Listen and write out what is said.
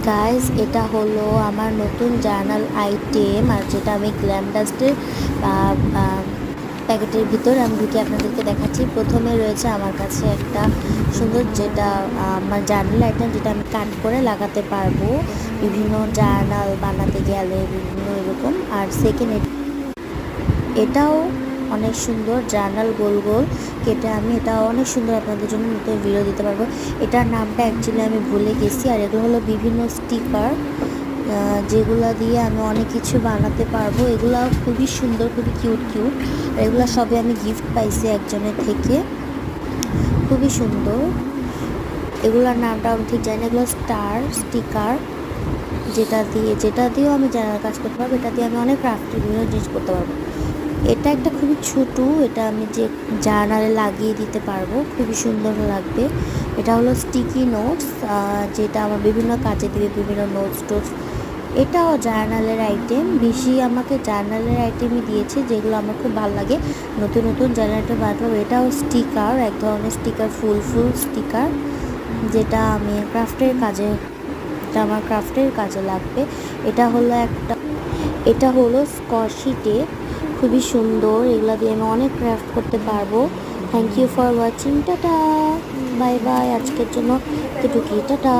Guys, এটা হলো আমার নতুন জার্নাল আইটেম, আর যেটা আমি গ্ল্যাম ডাস্টের প্যাকেটের ভিতর আমি ঢুকে আপনাদেরকে দেখাচ্ছি। প্রথমে রয়েছে আমার কাছে একটা সুন্দর, যেটা আমার জার্নাল আইটেম, যেটা আমি কাট করে লাগাতে পারবো বিভিন্ন জার্নাল বানাতে গেলে, বিভিন্ন এরকম। আর সেকেন্ড, এটাও অনেক সুন্দর জার্নাল, গোল গোল কেটে আমি এটা অনেক সুন্দর আপনাদের জন্য নতুন ভিডিও দিতে পারবো। এটার নামটা অ্যাকচুয়ালি আমি ভুলে গেছি। আর এগুলো হলো বিভিন্ন স্টিকার, যেগুলো দিয়ে আমি অনেক কিছু বানাতে পারবো। এগুলো খুবই সুন্দর, খুবই কিউট কিউট। আর এগুলো সবে আমি গিফট পাইছি একজনের থেকে, খুবই সুন্দর। এগুলোর নামটা আমি ঠিক জানি না। এগুলো স্টার স্টিকার, যেটা দিয়েও আমি জানার কাজ করতে পারবো। এটা দিয়ে আমি অনেক ক্রাফটের বিভিন্ন জিনিস করতে পারবো। এটা একটা খুবই ছোটো, এটা আমি যে জার্নালে লাগিয়ে দিতে পারবো, খুবই সুন্দর লাগবে। এটা হলো স্টিকি নোটস, যেটা আমার বিভিন্ন কাজে দিবে, বিভিন্ন নোটস টোটস। এটাও জার্নালের আইটেম, বেশি আমাকে জার্নালের আইটেমই দিয়েছে, যেগুলো আমার খুব ভালো লাগে। নতুন নতুন জার্নাল আইটেম বানাতে পারবো। এটাও স্টিকার, এক ধরনের স্টিকার, ফুল ফুল স্টিকার, যেটা আমি আমার ক্রাফটের কাজে লাগবে। এটা হলো স্কচি টেপ, খুবই সুন্দর। এগুলা দিয়ে আমি অনেক ক্রাফট করতে পারবো। Thank you for watching. Ta-ta, bye bye. আজকের জন্য এটুকুই, টাটা।